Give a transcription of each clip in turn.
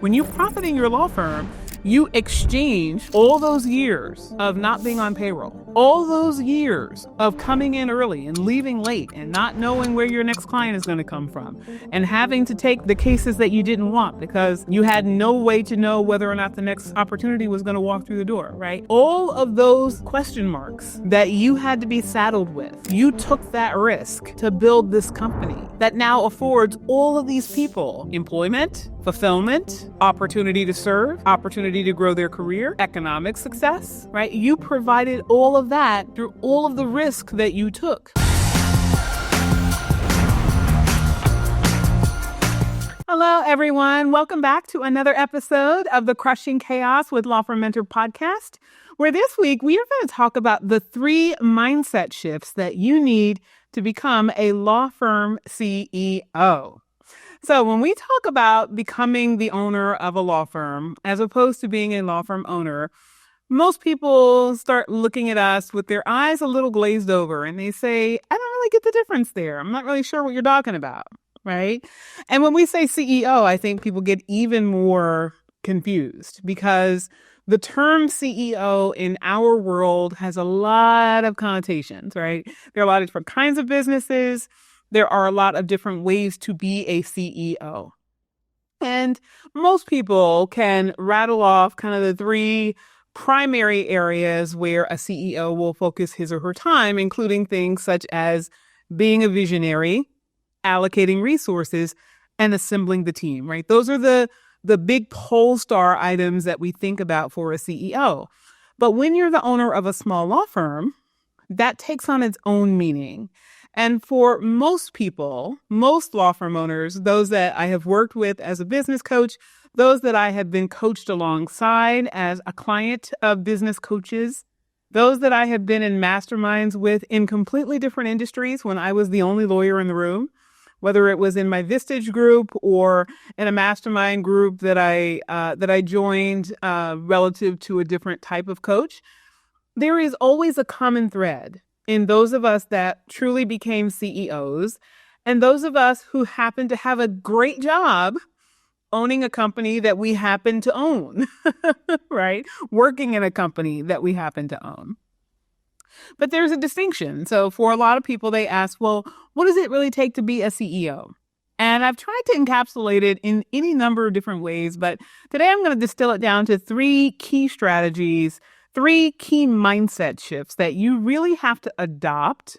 When you profit in your law firm, you exchange all those years of not being on payroll, all those years of coming in early and leaving late and not knowing where your next client is going to come from and having to take the cases that you didn't want because you had no way to know whether or not the next opportunity was going to walk through the door, right? All of those question marks that you had to be saddled with, you took that risk to build this company that now affords all of these people employment, fulfillment, opportunity to serve, opportunity to grow their career, economic success, right? You provided all of that through all of the risk that you took. Hello, everyone. Welcome back to another episode of the Crushing Chaos with Law Firm Mentor podcast, where this week we are going to talk about the 3 mindset shifts that you need to become a law firm CEO. So when we talk about becoming the owner of a law firm, as opposed to being a law firm owner, most people start looking at us with their eyes a little glazed over and they say, I don't really get the difference there. I'm not really sure what you're talking about, right? And when we say CEO, I think people get even more confused because the term CEO in our world has a lot of connotations, right? There are a lot of different kinds of businesses. There are a lot of different ways to be a CEO. And most people can rattle off kind of the 3 primary areas where a CEO will focus his or her time, including things such as being a visionary, allocating resources, and assembling the team, right? Those are the big pole star items that we think about for a CEO. But when you're the owner of a small law firm, that takes on its own meaning. And for most people, most law firm owners, those that I have worked with as a business coach, those that I have been coached alongside as a client of business coaches, those that I have been in masterminds with in completely different industries when I was the only lawyer in the room, whether it was in my Vistage group or in a mastermind group that I joined relative to a different type of coach, there is always a common thread in those of us that truly became CEOs and those of us who happen to have a great job owning a company that we happen to own, right? Working in a company that we happen to own. But there's a distinction. So for a lot of people, they ask, well, what does it really take to be a CEO? And I've tried to encapsulate it in any number of different ways, but today I'm going to distill it down to 3 key strategies, 3 key mindset shifts that you really have to adopt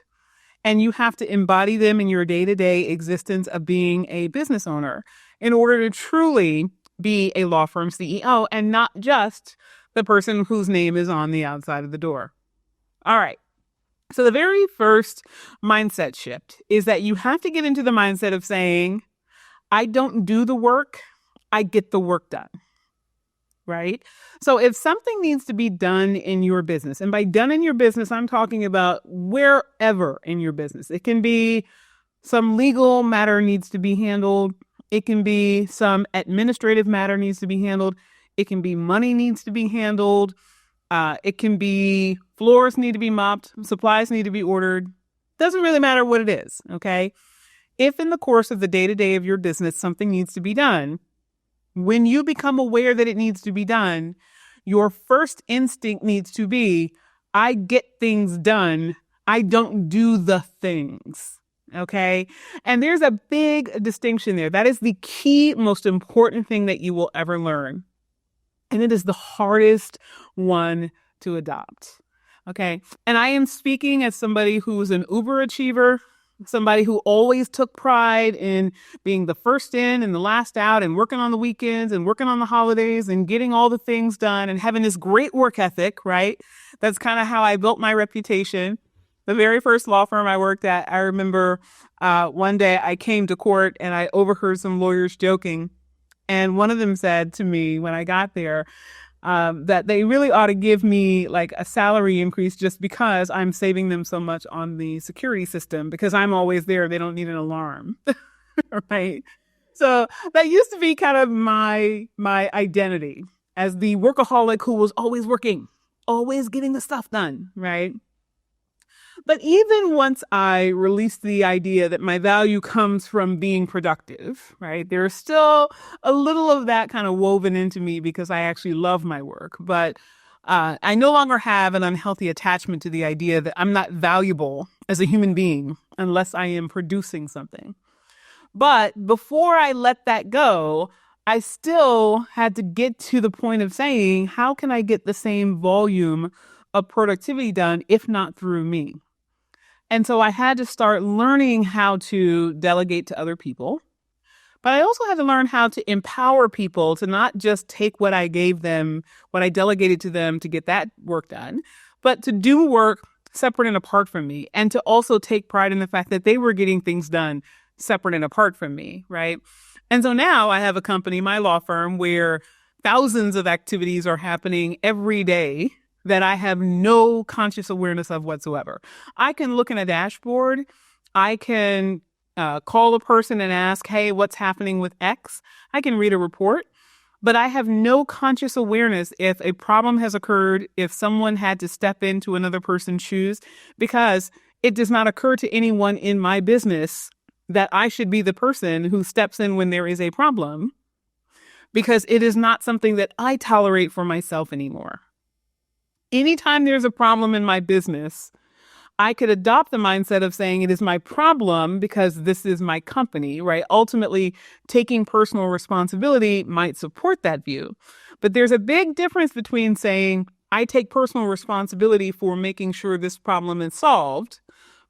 and you have to embody them in your day-to-day existence of being a business owner in order to truly be a law firm CEO and not just the person whose name is on the outside of the door. All right. So the very first mindset shift is that you have to get into the mindset of saying, I don't do the work, I get the work done. Right? So if something needs to be done in your business, and by done in your business, I'm talking about wherever in your business. It can be some legal matter needs to be handled. It can be some administrative matter needs to be handled. It can be money needs to be handled. It can be floors need to be mopped. Supplies need to be ordered. Doesn't really matter what it is. Okay. If in the course of the day-to-day of your business, something needs to be done, when you become aware that it needs to be done, your first instinct needs to be, I get things done. I don't do the things. Okay. And there's a big distinction there. That is the key, most important thing that you will ever learn. And it is the hardest one to adopt. Okay. And I am speaking as somebody who is an uber achiever, somebody who always took pride in being the first in and the last out and working on the weekends and working on the holidays and getting all the things done and having this great work ethic, right? That's kind of how I built my reputation. The very first law firm I worked at, I remember one day I came to court and I overheard some lawyers joking. And one of them said to me when I got there, that they really ought to give me like a salary increase just because I'm saving them so much on the security system because I'm always there. They don't need an alarm. Right. So that used to be kind of my identity as the workaholic who was always working, always getting the stuff done. Right. But even once I released the idea that my value comes from being productive, right, there's still a little of that kind of woven into me because I actually love my work. But I no longer have an unhealthy attachment to the idea that I'm not valuable as a human being unless I am producing something. But before I let that go, I still had to get to the point of saying, how can I get the same volume of productivity done, if not through me? And so I had to start learning how to delegate to other people. But I also had to learn how to empower people to not just take what I gave them, what I delegated to them to get that work done, but to do work separate and apart from me, and to also take pride in the fact that they were getting things done separate and apart from me, right? And so now I have a company, my law firm, where thousands of activities are happening every day that I have no conscious awareness of whatsoever. I can look in a dashboard. I can call a person and ask, hey, what's happening with X? I can read a report, but I have no conscious awareness if a problem has occurred, if someone had to step into another person's shoes, because it does not occur to anyone in my business that I should be the person who steps in when there is a problem, because it is not something that I tolerate for myself anymore. Anytime there's a problem in my business, I could adopt the mindset of saying it is my problem because this is my company, right? Ultimately, taking personal responsibility might support that view. But there's a big difference between saying I take personal responsibility for making sure this problem is solved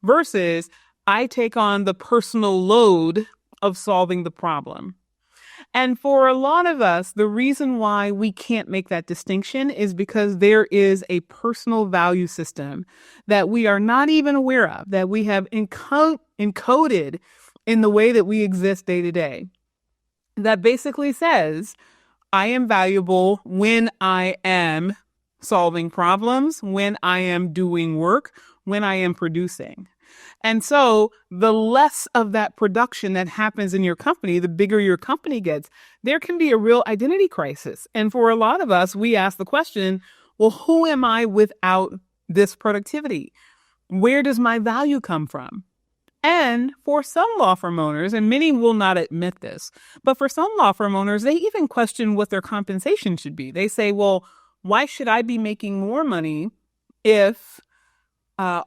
versus I take on the personal load of solving the problem. And for a lot of us, the reason why we can't make that distinction is because there is a personal value system that we are not even aware of, that we have encoded in the way that we exist day to day, that basically says, I am valuable when I am solving problems, when I am doing work, when I am producing. And so the less of that production that happens in your company, the bigger your company gets, there can be a real identity crisis. And for a lot of us, we ask the question, well, who am I without this productivity? Where does my value come from? And for some law firm owners, and many will not admit this, but for some law firm owners, they even question what their compensation should be. They say, well, why should I be making more money if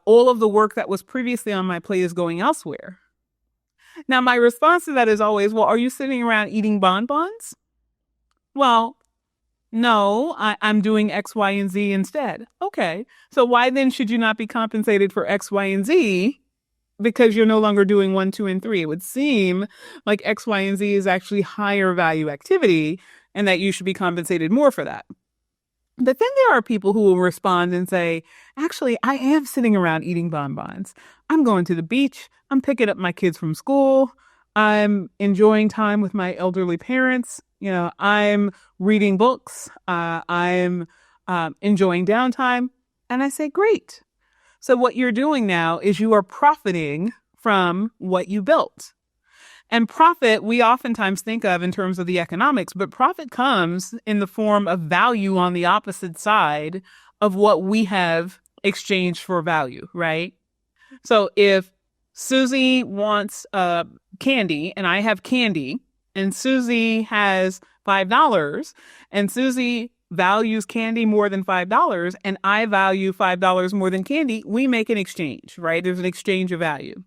all of the work that was previously on my plate is going elsewhere? Now, my response to that is always, well, are you sitting around eating bonbons? Well, no, I'm doing X, Y, and Z instead. Okay, so why then should you not be compensated for X, Y, and Z? Because you're no longer doing 1, 2, and 3. It would seem like X, Y, and Z is actually higher value activity and that you should be compensated more for that. But then there are people who will respond and say, actually, I am sitting around eating bonbons. I'm going to the beach. I'm picking up my kids from school. I'm enjoying time with my elderly parents. I'm reading books. I'm enjoying downtime. And I say, great. So what you're doing now is you are profiting from what you built. And profit, we oftentimes think of in terms of the economics, but profit comes in the form of value on the opposite side of what we have exchanged for value, right? So if Susie wants candy and I have candy and Susie has $5 and Susie values candy more than $5 and I value $5 more than candy, we make an exchange, right? There's an exchange of value.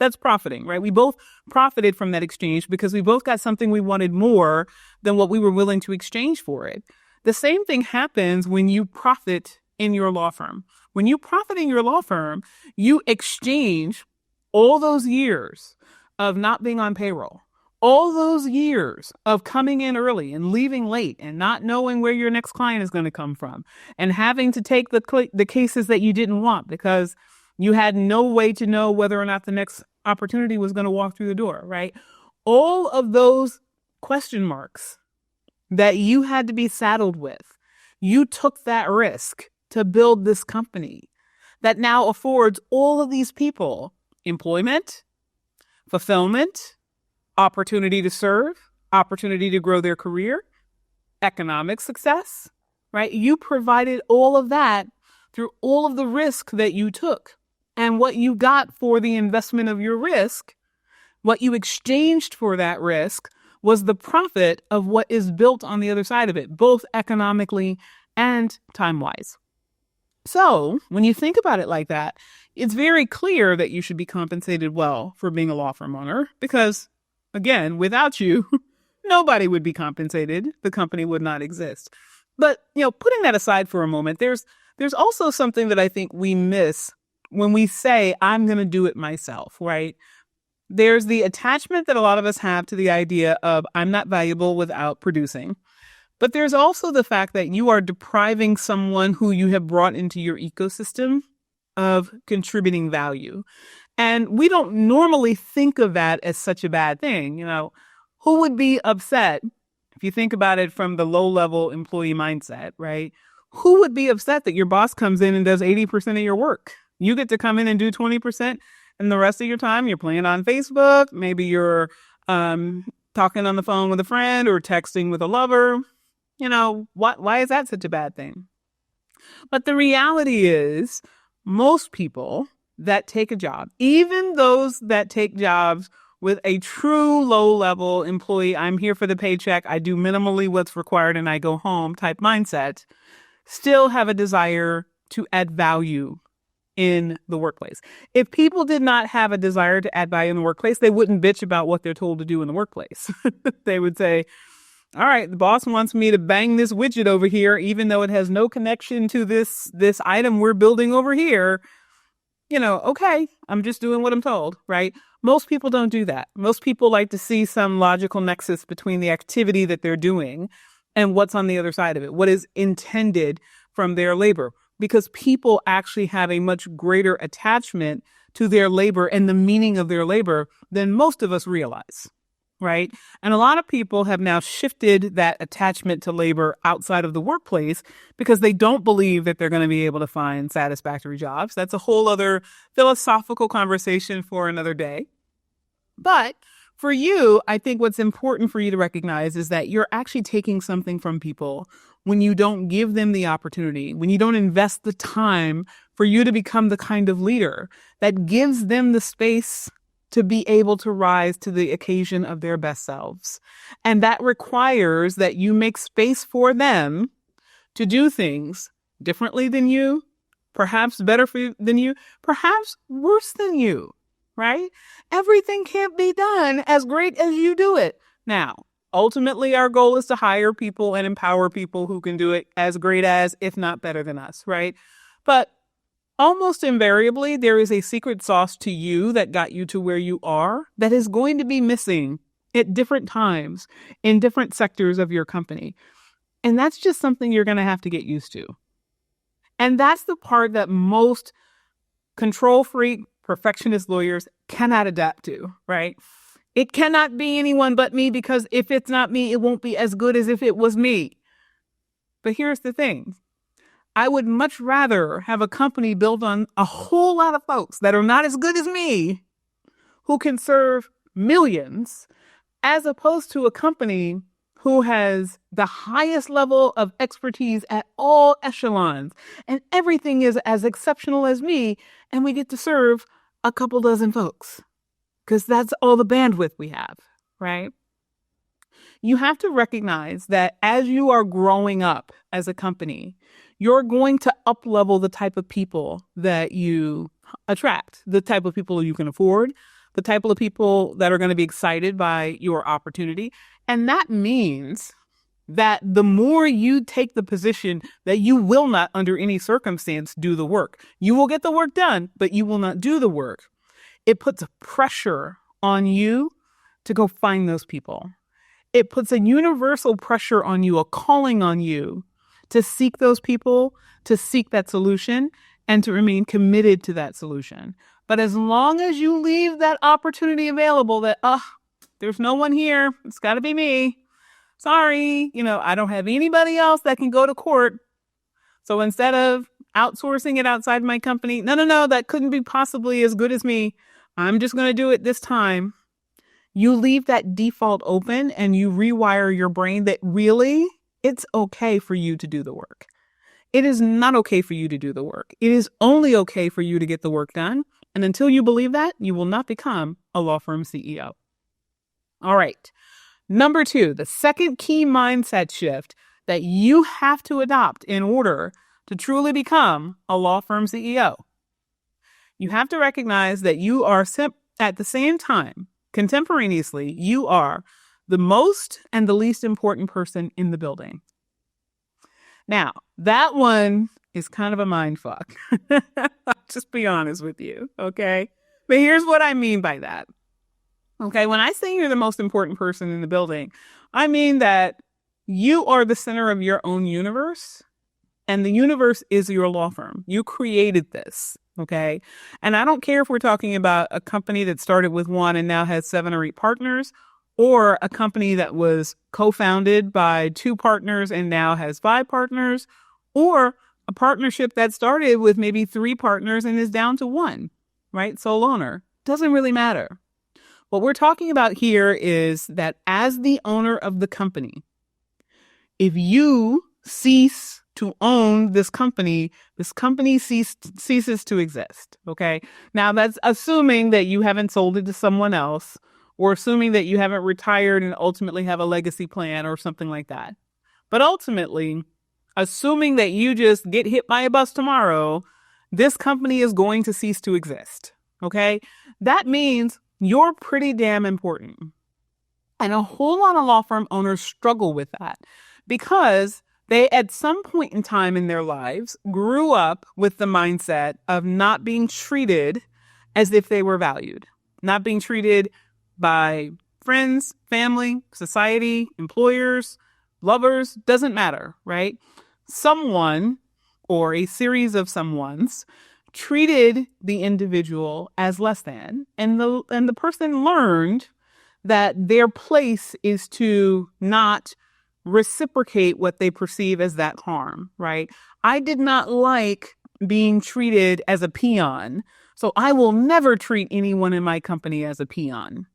That's profiting, right? We both profited from that exchange because we both got something we wanted more than what we were willing to exchange for it. The same thing happens when you profit in your law firm. When you profit in your law firm, you exchange all those years of not being on payroll, all those years of coming in early and leaving late and not knowing where your next client is going to come from and having to take the cases that you didn't want because you had no way to know whether or not the next opportunity was going to walk through the door, right? All of those question marks that you had to be saddled with, you took that risk to build this company that now affords all of these people employment, fulfillment, opportunity to serve, opportunity to grow their career, economic success, right? You provided all of that through all of the risk that you took. And what you got for the investment of your risk, what you exchanged for that risk, was the profit of what is built on the other side of it, both economically and time-wise. So when you think about it like that, it's very clear that you should be compensated well for being a law firm owner because, again, without you, nobody would be compensated. The company would not exist. But, putting that aside for a moment, there's also something that I think we miss when we say, I'm going to do it myself, right? There's the attachment that a lot of us have to the idea of I'm not valuable without producing. But there's also the fact that you are depriving someone who you have brought into your ecosystem of contributing value. And we don't normally think of that as such a bad thing. Who would be upset if you think about it from the low-level employee mindset, right? Who would be upset that your boss comes in and does 80% of your work? You get to come in and do 20%, and the rest of your time you're playing on Facebook. Maybe you're talking on the phone with a friend or texting with a lover. Why is that such a bad thing? But the reality is most people that take a job, even those that take jobs with a true low-level employee, I'm here for the paycheck, I do minimally what's required and I go home type mindset, still have a desire to add value in the workplace. If people did not have a desire to add value in the workplace, they wouldn't bitch about what they're told to do in the workplace. They would say, all right, the boss wants me to bang this widget over here, even though it has no connection to this item we're building over here. Okay, I'm just doing what I'm told, right? Most people don't do that. Most people like to see some logical nexus between the activity that they're doing and what's on the other side of it, what is intended from their labor, because people actually have a much greater attachment to their labor and the meaning of their labor than most of us realize. Right? And a lot of people have now shifted that attachment to labor outside of the workplace because they don't believe that they're going to be able to find satisfactory jobs. That's a whole other philosophical conversation for another day. But for you, I think what's important for you to recognize is that you're actually taking something from people when you don't give them the opportunity, when you don't invest the time for you to become the kind of leader that gives them the space to be able to rise to the occasion of their best selves. And that requires that you make space for them to do things differently than you, perhaps better than you, perhaps worse than you, right? Everything can't be done as great as you do it. Now, ultimately, our goal is to hire people and empower people who can do it as great as, if not better than us, right? But almost invariably, there is a secret sauce to you that got you to where you are that is going to be missing at different times in different sectors of your company. And that's just something you're going to have to get used to. And that's the part that most control freak, perfectionist lawyers cannot adapt to, right? It cannot be anyone but me because if it's not me, it won't be as good as if it was me. But here's the thing. I would much rather have a company built on a whole lot of folks that are not as good as me who can serve millions as opposed to a company who has the highest level of expertise at all echelons and everything is as exceptional as me and we get to serve a couple dozen folks because that's all the bandwidth we have, right? You have to recognize that as you are growing up as a company, you're going to up-level the type of people that you attract, the type of people you can afford, the type of people that are going to be excited by your opportunity. And that means that the more you take the position that you will not, under any circumstance, do the work. You will get the work done, but you will not do the work. It puts a pressure on you to go find those people. It puts a universal pressure on you, a calling on you to seek those people, to seek that solution, and to remain committed to that solution. But as long as you leave that opportunity available that, there's no one here, it's got to be me. Sorry, I don't have anybody else that can go to court. So instead of outsourcing it outside my company, no, that couldn't be possibly as good as me. I'm just going to do it this time. You leave that default open and you rewire your brain that really it's okay for you to do the work. It is not okay for you to do the work. It is only okay for you to get the work done. And until you believe that, you will not become a law firm CEO. All right. Number 2, the second key mindset shift that you have to adopt in order to truly become a law firm CEO. You have to recognize that you are at the same time, contemporaneously, you are the most and the least important person in the building. Now, that one is kind of a mind fuck. I'll just be honest with you, okay? But here's what I mean by that. Okay, when I say you're the most important person in the building, I mean that you are the center of your own universe, and the universe is your law firm. You created this, okay? And I don't care if we're talking about a company that started with 1 and now has 7 or 8 partners, or a company that was co-founded by 2 partners and now has 5 partners, or a partnership that started with maybe 3 partners and is down to 1, right? Sole owner. Doesn't really matter. What we're talking about here is that as the owner of the company, if you cease to own this company ceases to exist, okay? Now, that's assuming that you haven't sold it to someone else, or assuming that you haven't retired and ultimately have a legacy plan or something like that. But ultimately, assuming that you just get hit by a bus tomorrow, this company is going to cease to exist, okay? That means you're pretty damn important. And a whole lot of law firm owners struggle with that because they, at some point in time in their lives, grew up with the mindset of not being treated as if they were valued, not being treated by friends, family, society, employers, lovers, doesn't matter, right? Someone or a series of someones treated the individual as less than, and the person learned that their place is to not reciprocate what they perceive as that harm, right? I did not like being treated as a peon, so I will never treat anyone in my company as a peon,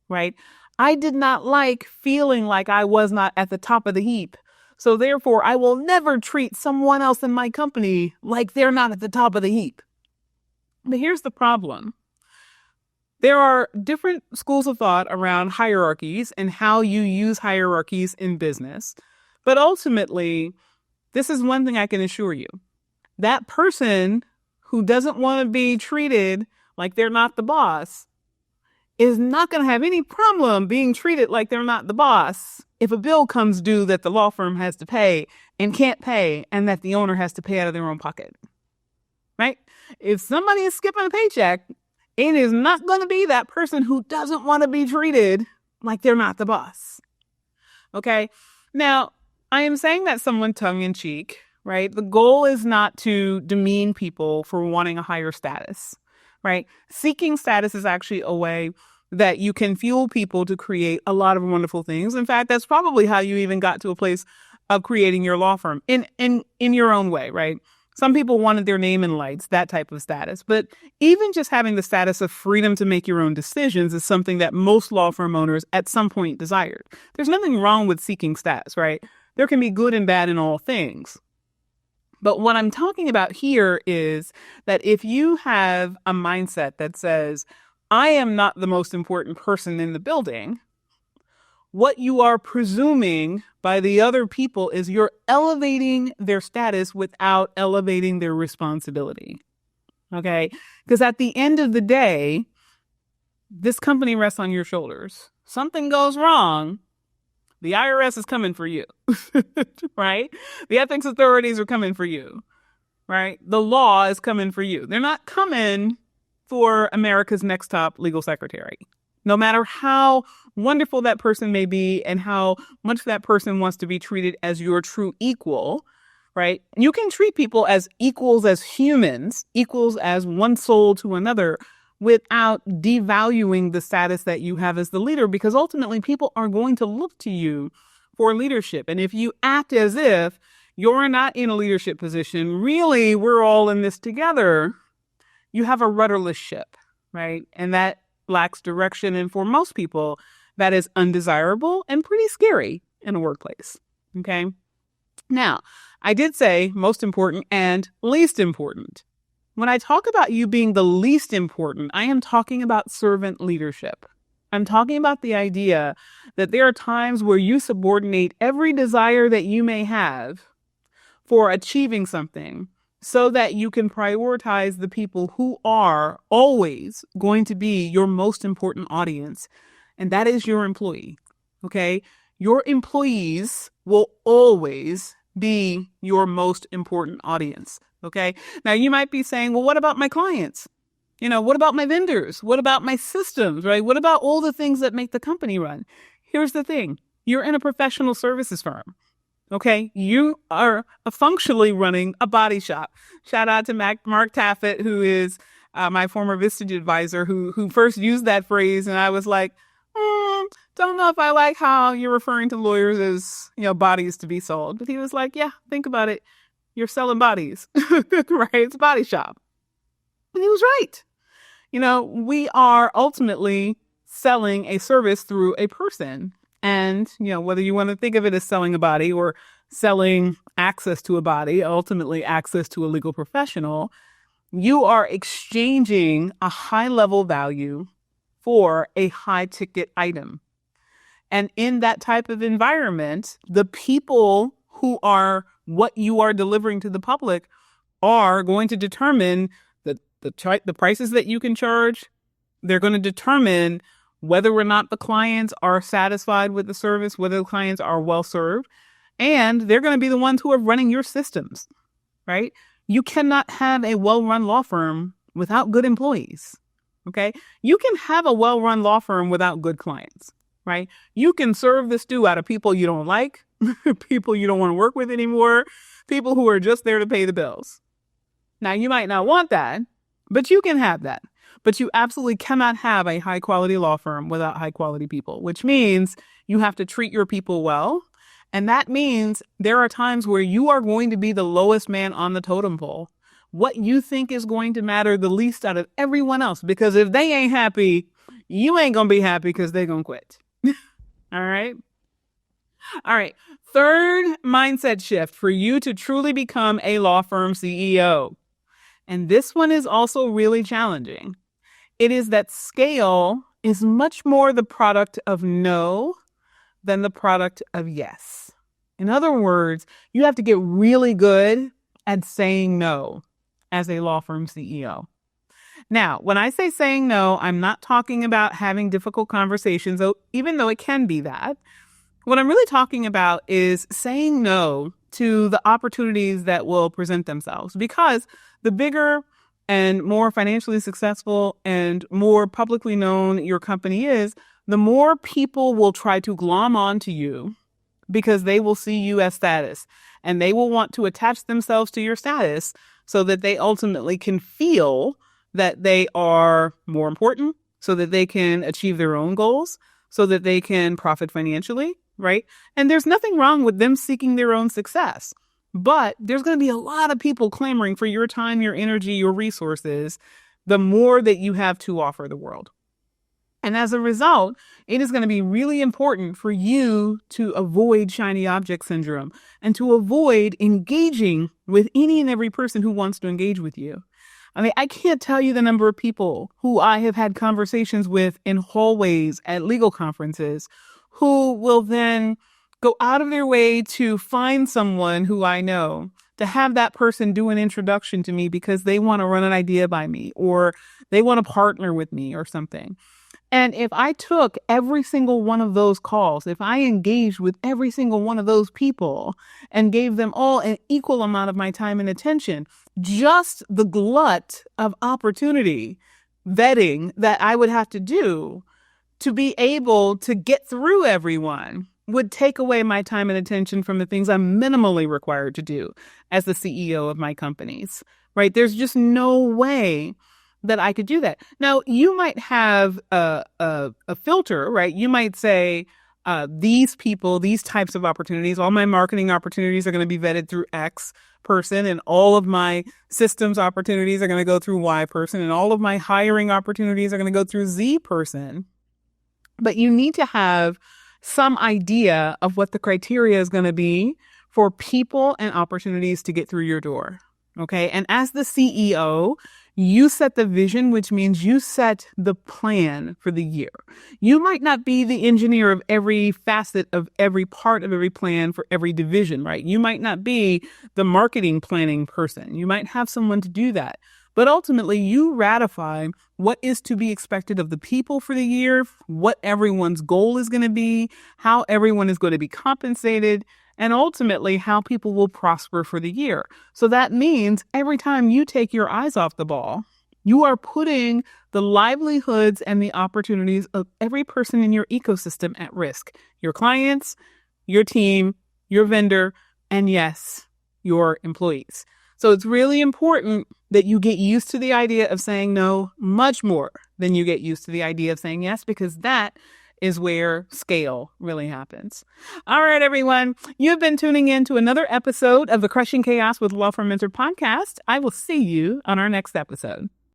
right? I did not like feeling like I was not at the top of the heap, so therefore I will never treat someone else in my company like they're not at the top of the heap. But here's the problem. There are different schools of thought around hierarchies and how you use hierarchies in business. But ultimately, this is one thing I can assure you. That person who doesn't want to be treated like they're not the boss is not going to have any problem being treated like they're not the boss if a bill comes due that the law firm has to pay and can't pay, and that the owner has to pay out of their own pocket, right? If somebody is skipping a paycheck, it is not going to be that person who doesn't want to be treated like they're not the boss. Okay. Now, I am saying that somewhat tongue in cheek, right? The goal is not to demean people for wanting a higher status, right? Seeking status is actually a way that you can fuel people to create a lot of wonderful things. In fact, that's probably how you even got to a place of creating your law firm in your own way, right? Some people wanted their name in lights, that type of status. But even just having the status of freedom to make your own decisions is something that most law firm owners at some point desired. There's nothing wrong with seeking status, right? There can be good and bad in all things. But what I'm talking about here is that if you have a mindset that says, I am not the most important person in the building, what you are presuming by the other people is you're elevating their status without elevating their responsibility. Okay? Because at the end of the day, this company rests on your shoulders. Something goes wrong, the IRS is coming for you, right? The ethics authorities are coming for you, right? The law is coming for you. They're not coming for America's next top legal secretary. No matter how wonderful that person may be and how much that person wants to be treated as your true equal, right? You can treat people as equals, as humans, equals as one soul to another, without devaluing the status that you have as the leader, because ultimately people are going to look to you for leadership. And if you act as if you're not in a leadership position, really, we're all in this together, you have a rudderless ship, right? And that lacks direction. And for most people, that is undesirable and pretty scary in a workplace. Okay. Now, I did say most important and least important. When I talk about you being the least important, I am talking about servant leadership. I'm talking about the idea that there are times where you subordinate every desire that you may have for achieving something so that you can prioritize the people who are always going to be your most important audience, and that is your employee. Okay? Your employees will always be your most important audience. Okay? Now you might be saying, well, what about my clients? What about my vendors? What about my systems, right? What about all the things that make the company run? Here's the thing. You're in a professional services firm. Okay, you are functionally running a body shop. Shout out to Mark Taffet, who is my former Vistage advisor, who first used that phrase, and I was like, don't know if I like how you're referring to lawyers as bodies to be sold. But he was like, yeah, think about it. You're selling bodies, right? It's a body shop, and he was right. We are ultimately selling a service through a person. And, whether you want to think of it as selling a body or selling access to a body, ultimately access to a legal professional, you are exchanging a high level value for a high ticket item. And in that type of environment, the people who are what you are delivering to the public are going to determine the prices that you can charge. They're going to determine whether or not the clients are satisfied with the service, whether the clients are well served, and they're going to be the ones who are running your systems, right? You cannot have a well-run law firm without good employees, okay? You can have a well-run law firm without good clients, right? You can serve the stew out of people you don't like, people you don't want to work with anymore, people who are just there to pay the bills. Now, you might not want that, but you can have that. But you absolutely cannot have a high-quality law firm without high-quality people, which means you have to treat your people well. And that means there are times where you are going to be the lowest man on the totem pole. What you think is going to matter the least out of everyone else. Because if they ain't happy, you ain't going to be happy because they're going to quit. All right? All right. Third mindset shift for you to truly become a law firm CEO. And this one is also really challenging. It is that scale is much more the product of no than the product of yes. In other words, you have to get really good at saying no as a law firm CEO. Now, when I say saying no, I'm not talking about having difficult conversations, even though it can be that. What I'm really talking about is saying no to the opportunities that will present themselves, because the bigger and more financially successful and more publicly known your company is, the more people will try to glom onto you because they will see you as status, and they will want to attach themselves to your status so that they ultimately can feel that they are more important, so that they can achieve their own goals, so that they can profit financially, right? And there's nothing wrong with them seeking their own success. But there's going to be a lot of people clamoring for your time, your energy, your resources, the more that you have to offer the world. And as a result, it is going to be really important for you to avoid shiny object syndrome and to avoid engaging with any and every person who wants to engage with you. I mean, I can't tell you the number of people who I have had conversations with in hallways at legal conferences who will then go out of their way to find someone who I know, to have that person do an introduction to me because they want to run an idea by me or they want to partner with me or something. And if I took every single one of those calls, if I engaged with every single one of those people and gave them all an equal amount of my time and attention, just the glut of opportunity vetting that I would have to do to be able to get through everyone would take away my time and attention from the things I'm minimally required to do as the CEO of my companies, right? There's just no way that I could do that. Now, you might have a filter, right? You might say, these people, these types of opportunities, all my marketing opportunities are going to be vetted through X person, and all of my systems opportunities are going to go through Y person, and all of my hiring opportunities are going to go through Z person. But you need to have some idea of what the criteria is going to be for people and opportunities to get through your door. Okay. And as the CEO, you set the vision, which means you set the plan for the year. You might not be the engineer of every facet of every part of every plan for every division, right? You might not be the marketing planning person. You might have someone to do that. But ultimately, you ratify what is to be expected of the people for the year, what everyone's goal is going to be, how everyone is going to be compensated, and ultimately how people will prosper for the year. So that means every time you take your eyes off the ball, you are putting the livelihoods and the opportunities of every person in your ecosystem at risk. Your clients, your team, your vendor, and yes, your employees. So it's really important that you get used to the idea of saying no much more than you get used to the idea of saying yes, because that is where scale really happens. All right, everyone. You've been tuning in to another episode of the Crushing Chaos with Law Firm Mentor podcast. I will see you on our next episode.